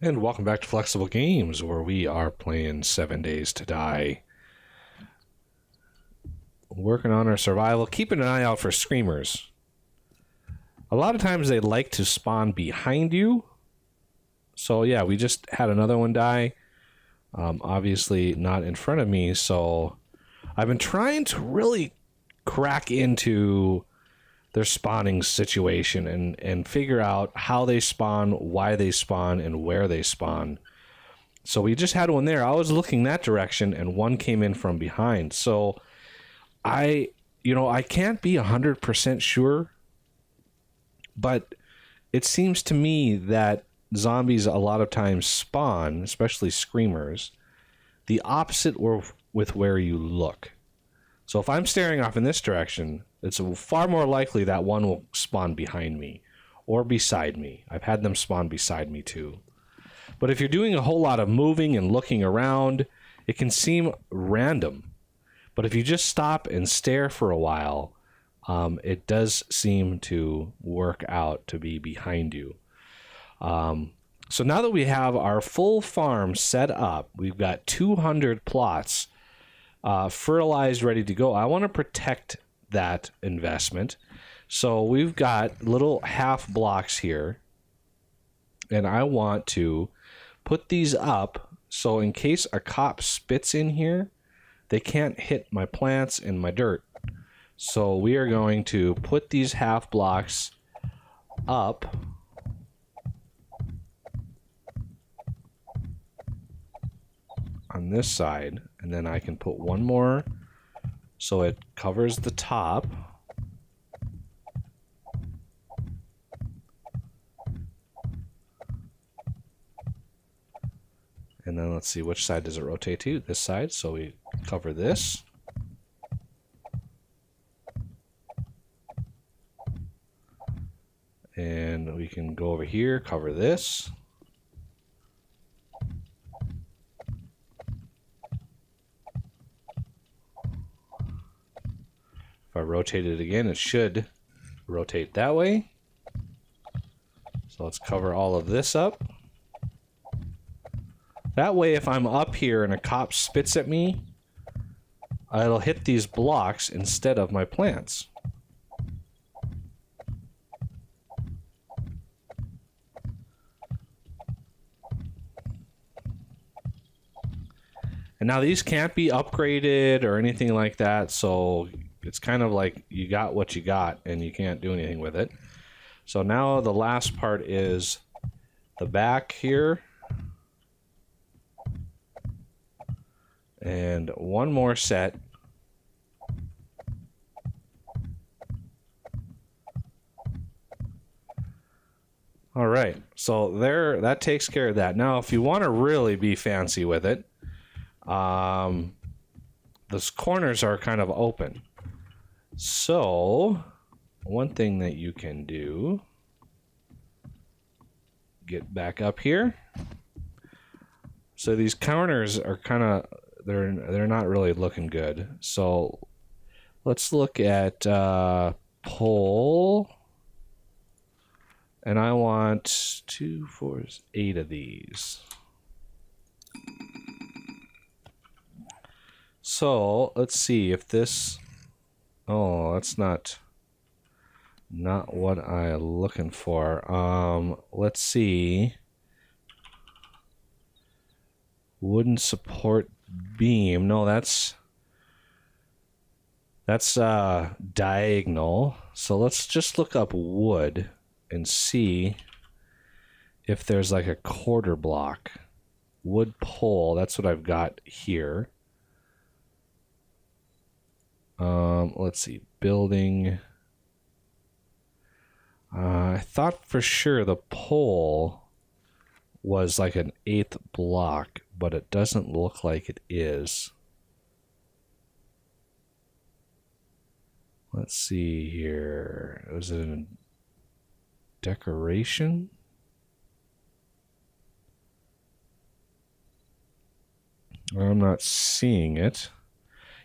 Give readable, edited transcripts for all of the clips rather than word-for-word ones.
And welcome back to Flexible Games, where we are playing 7 Days to Die. Working on our survival, keeping an eye out for screamers. A lot of times they like to spawn behind you. So yeah, we just had another one die. Obviously not in front of me, so I've been trying to really crack into their spawning situation and figure out how they spawn, why they spawn, and where they spawn. So we just had one there. I was looking that direction and one came in from behind. So I can't be 100% sure, but it seems to me that zombies a lot of times spawn, especially screamers, the opposite with where you look. So if I'm staring off in this direction, it's far more likely that one will spawn behind me or beside me. I've had them spawn beside me too. But if you're doing a whole lot of moving and looking around, it can seem random. But if you just stop and stare for a while, it does seem to work out to be behind you. So now that we have our full farm set up, we've got 200 plots fertilized, ready to go. I want to protect that investment. So we've got little half blocks here, and I want to put these up so in case a cop spits in here, they can't hit my plants and my dirt. So we are going to put these half blocks up on this side, and then I can put one more so it covers the top. And then let's see, which side does it rotate to? This side, so we cover this. And we can go over here, cover this. If I rotate it again, it should rotate that way. So let's cover all of this up. That way, if I'm up here and a cop spits at me, it'll hit these blocks instead of my plants. And now these can't be upgraded or anything like that, so it's kind of like you got what you got and you can't do anything with it. So now the last part is the back here. And one more set. All right, so there, that takes care of that. Now, if you want to really be fancy with it, those corners are kind of open. So, one thing that you can do, get back up here. So these corners are kind of, they're not really looking good. So let's look at pole, and I want 2, 4, 8 of these. So let's see if this, oh, that's not what I'm looking for. Let's see. Wooden support beam. No, that's diagonal. So let's just look up wood and see if there's like a quarter block. Wood pole, that's what I've got here. Let's see, building. I thought for sure the pole was like an 8th block, but it doesn't look like it is. Let's see here. Was it a decoration? I'm not seeing it.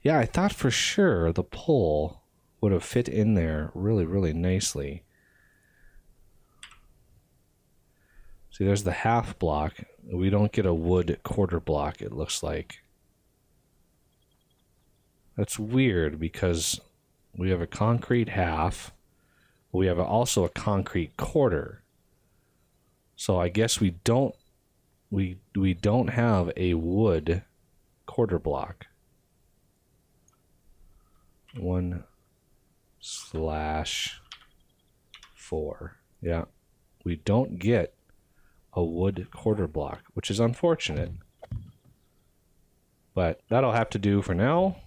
Yeah, I thought for sure the pole would have fit in there really, really nicely. See, there's the half block. We don't get a wood quarter block, it looks like. That's weird because we have a concrete half. We have also a concrete quarter. So I guess we don't have a wood quarter block. 1/4. Yeah. We don't get a wood quarter block, which is unfortunate. But that'll have to do for now.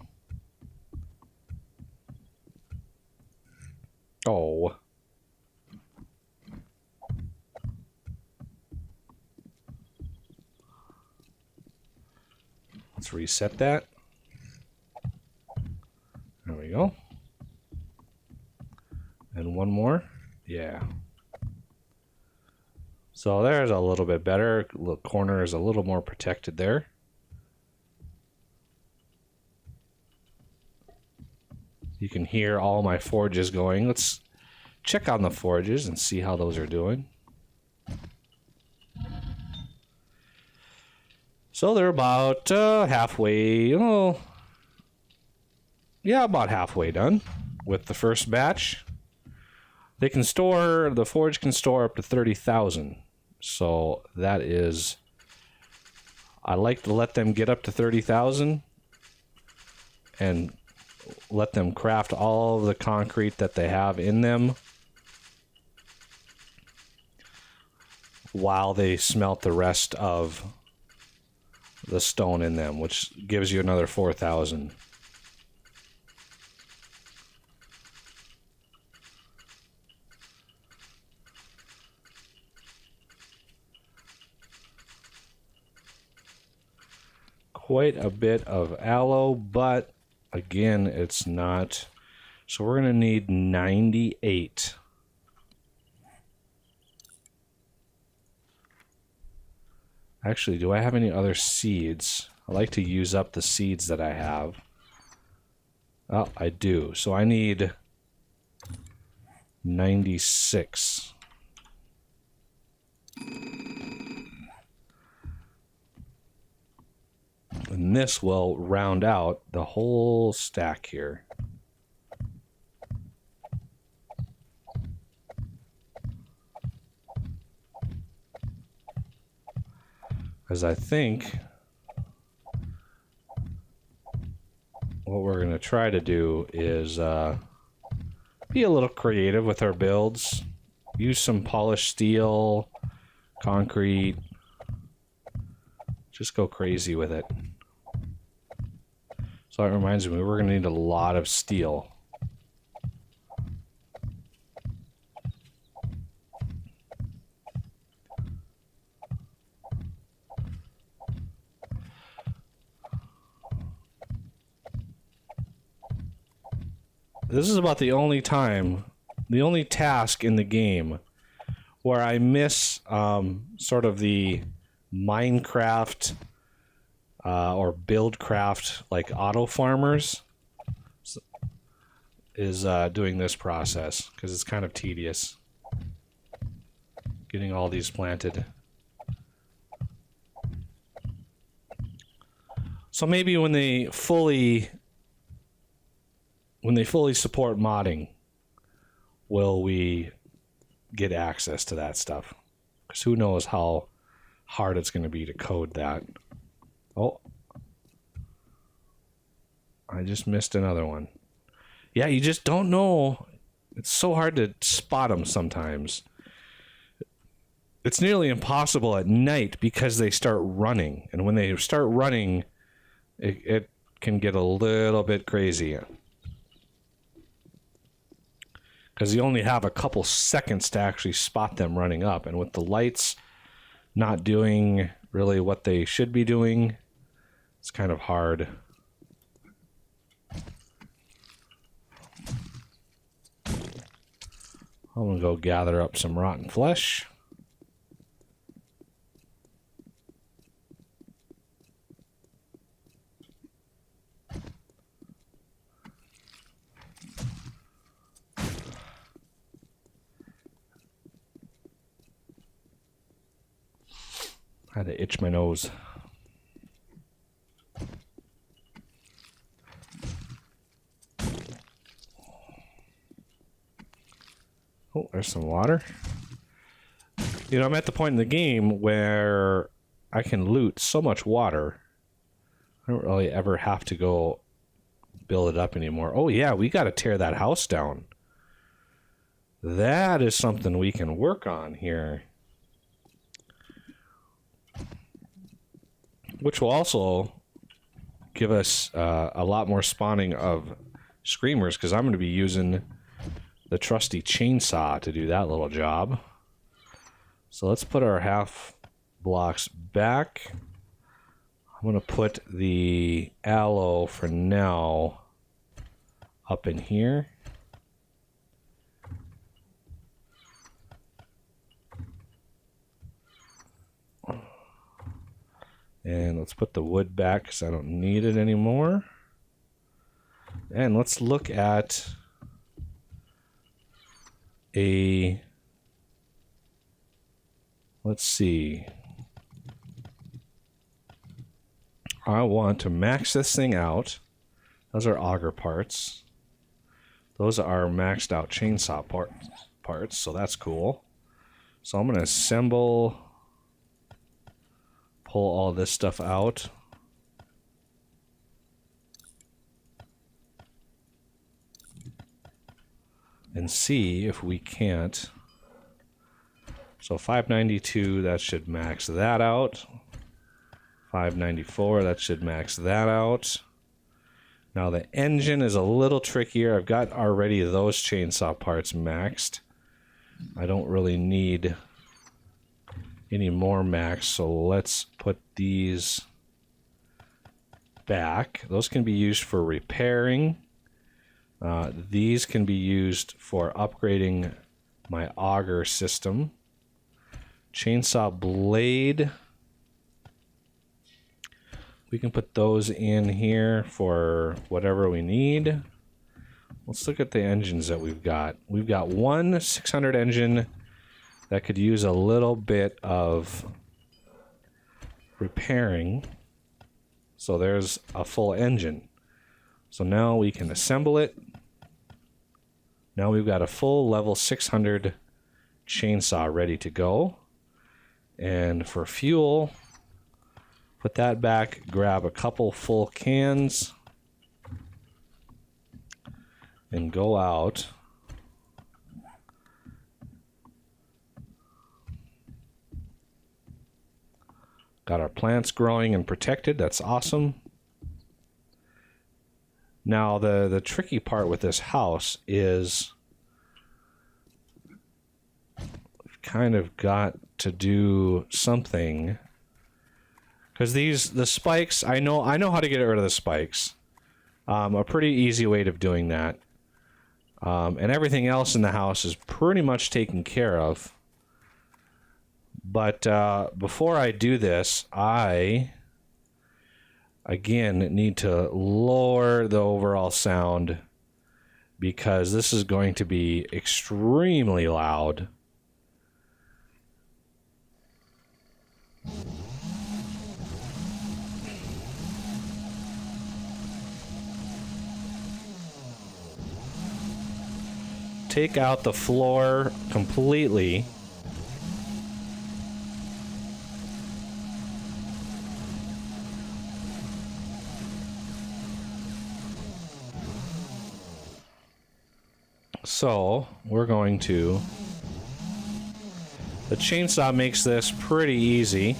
Oh. Let's reset that. There we go. And one more. Yeah. So there's a little bit better. The corner is a little more protected there. You can hear all my forges going. Let's check on the forges and see how those are doing. So they're about halfway, yeah, about halfway done with the first batch. They can store, the forge can store up to 30,000. So that is, I like to let them get up to 30,000 and let them craft all of the concrete that they have in them while they smelt the rest of the stone in them, which gives you another 4,000. Quite a bit of aloe, but again, it's not. So we're going to need 98. Actually, do I have any other seeds? I like to use up the seeds that I have. Oh, I do. So I need 96. And this will round out the whole stack here. As I think what we're going to try to do is be a little creative with our builds. Use some polished steel, concrete. Just go crazy with it. So that reminds me, we're going to need a lot of steel. This is about the only time, the only task in the game where I miss sort of the Minecraft or Buildcraft like auto farmers is doing this process because it's kind of tedious getting all these planted. So maybe when they fully support modding, will we get access to that stuff? Because who knows how hard it's going to be to code that. Oh, I just missed another one. Yeah, you just don't know. It's so hard to spot them sometimes. It's nearly impossible at night because they start running. And when they start running, it can get a little bit crazy. Because you only have a couple seconds to actually spot them running up. And with the lights not doing really what they should be doing, it's kind of hard. I'm going to go gather up some rotten flesh. Had to itch my nose. Oh, there's some water. You know, I'm at the point in the game where I can loot so much water. I don't really ever have to go build it up anymore. Oh yeah, we got to tear that house down. That is something we can work on here. Which will also give us a lot more spawning of screamers, because I'm going to be using the trusty chainsaw to do that little job. So let's put our half blocks back. I'm going to put the aloe for now up in here. And let's put the wood back because I don't need it anymore. And let's look at a... Let's see. I want to max this thing out. Those are auger parts. Those are maxed out chainsaw parts, so that's cool. So I'm going to assemble, pull all this stuff out. And see if we can't. So 592, that should max that out. 594, that should max that out. Now the engine is a little trickier. I've got already those chainsaw parts maxed. I don't really need any more max, so let's put these back. Those can be used for repairing. These can be used for upgrading my auger system. Chainsaw blade. We can put those in here for whatever we need. Let's look at the engines that we've got. We've got one 600 engine that could use a little bit of repairing. So there's a full engine. So now we can assemble it. Now we've got a full level 600 chainsaw ready to go. And for fuel, put that back, grab a couple full cans, and go out. Got our plants growing and protected. That's awesome. Now the tricky part with this house is we've kind of got to do something, because the spikes, I know how to get rid of the spikes. A pretty easy way of doing that. And everything else in the house is pretty much taken care of. But before I do this, I again need to lower the overall sound, because this is going to be extremely loud. Take out the floor completely. So we're going to... The chainsaw makes this pretty easy.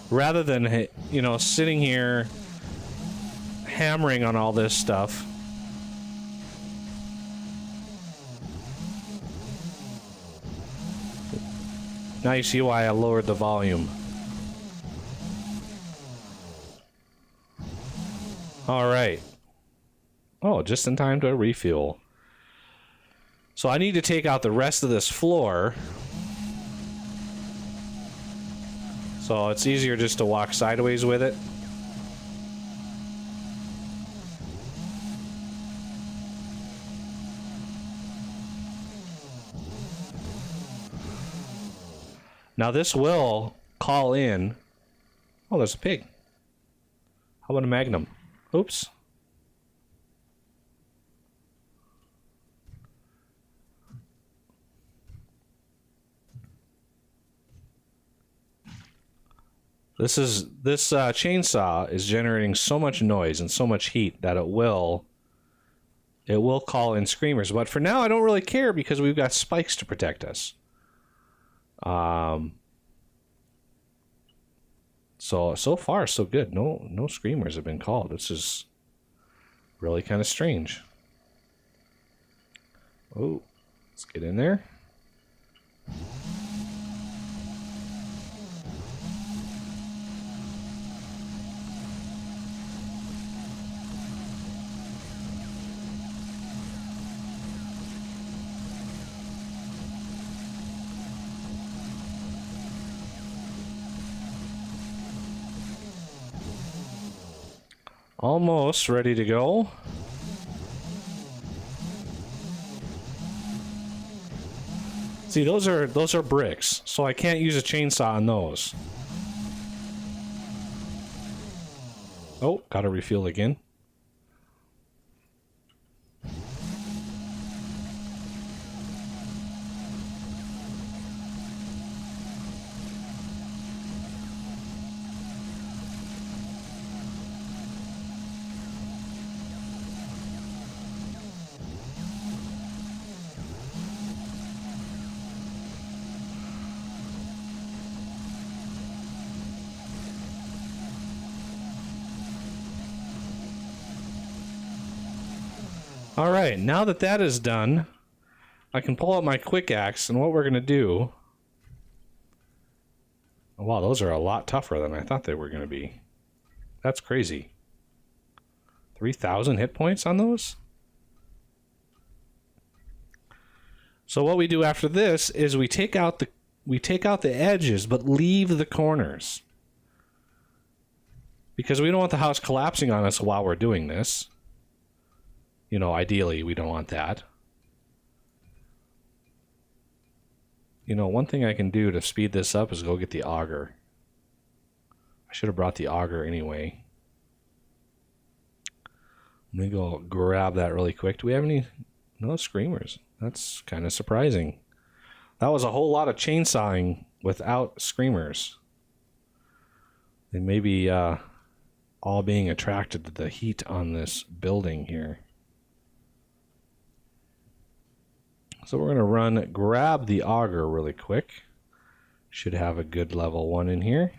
Rather than, you know, sitting here hammering on all this stuff. Now you see why I lowered the volume. All right. Oh, just in time to refuel. So I need to take out the rest of this floor. So it's easier just to walk sideways with it. Now this will call in... Oh, there's a pig. How about a magnum? Oops. This chainsaw is generating so much noise and so much heat that it will call in screamers. But for now, I don't really care because we've got spikes to protect us. So far so good. No screamers have been called. This is really kind of strange. Oh, let's get in there. Almost ready to go. See, those are bricks, so I can't use a chainsaw on those. Oh, gotta refuel again. All right, now that that is done, I can pull out my quick axe, and what we're going to do... Oh, wow, those are a lot tougher than I thought they were going to be. That's crazy. 3,000 hit points on those? So what we do after this is we take out the edges, but leave the corners. Because we don't want the house collapsing on us while we're doing this. You know, ideally, we don't want that. You know, one thing I can do to speed this up is go get the auger. I should have brought the auger anyway. Let me go grab that really quick. Do we have any? No screamers. That's kind of surprising. That was a whole lot of chainsawing without screamers. They may be all being attracted to the heat on this building here. So we're going to grab the auger really quick. Should have a good level 1 in here.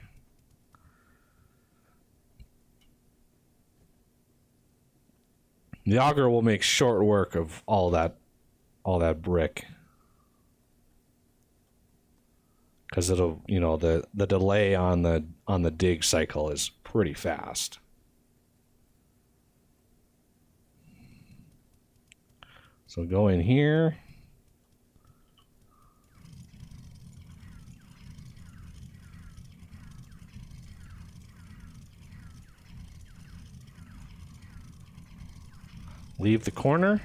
The auger will make short work of all that brick. Because it'll, you know, the delay on the dig cycle is pretty fast. So go in here. Leave the corner.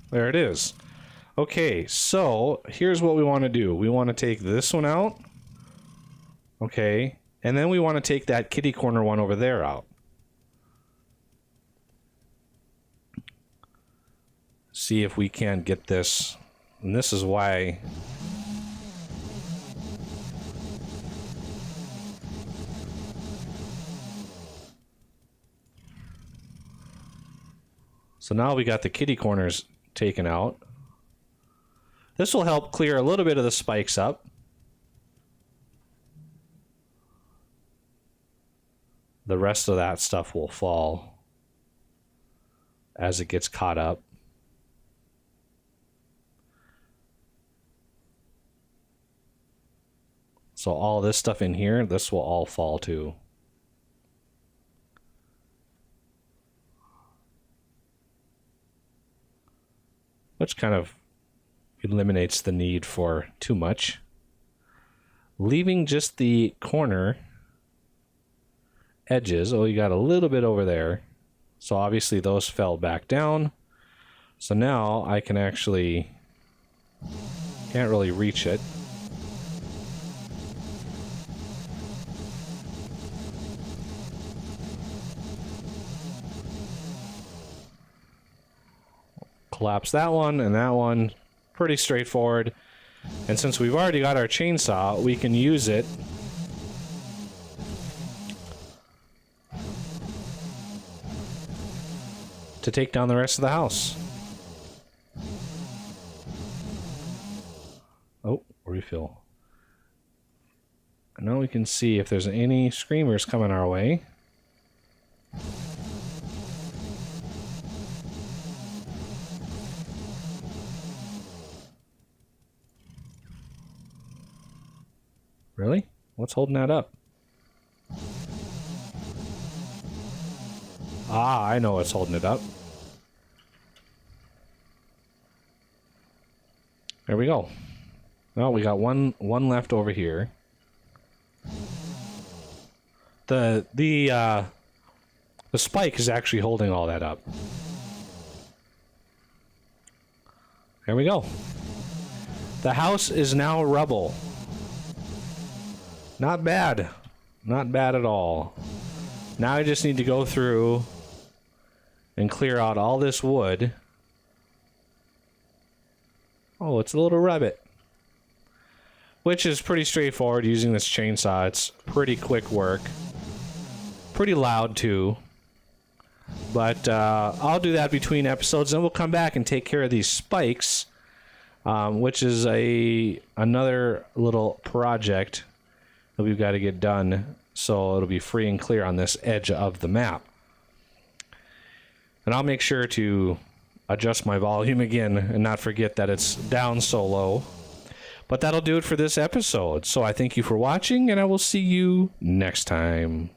There it is. Okay, so here's what we want to do. We want to take this one out. Okay, and then we want to take that kitty corner one over there out. See if we can't get this. And this is why... So now we got the kitty corners taken out. This will help clear a little bit of the spikes up. The rest of that stuff will fall as it gets caught up. So all this stuff in here, this will all fall too. Which kind of eliminates the need for too much. Leaving just the corner edges. Oh, you got a little bit over there. So obviously those fell back down. So now I can actually... Can't really reach it. Collapse that one and that one. Pretty straightforward. And since we've already got our chainsaw, we can use it to take down the rest of the house. Oh, refill. And now we can see if there's any screamers coming our way. Really? What's holding that up? Ah, I know what's holding it up. There we go. Well, we got one left over here. The spike is actually holding all that up. There we go. The house is now rubble. Not bad. Not bad at all. Now I just need to go through and clear out all this wood. Oh, it's a little rabbit. Which is pretty straightforward using this chainsaw. It's pretty quick work. Pretty loud too. But I'll do that between episodes, and we'll come back and take care of these spikes, which is another little project that we've got to get done, so it'll be free and clear on this edge of the map. And I'll make sure to adjust my volume again and not forget that it's down so low. But that'll do it for this episode. So I thank you for watching, and I will see you next time.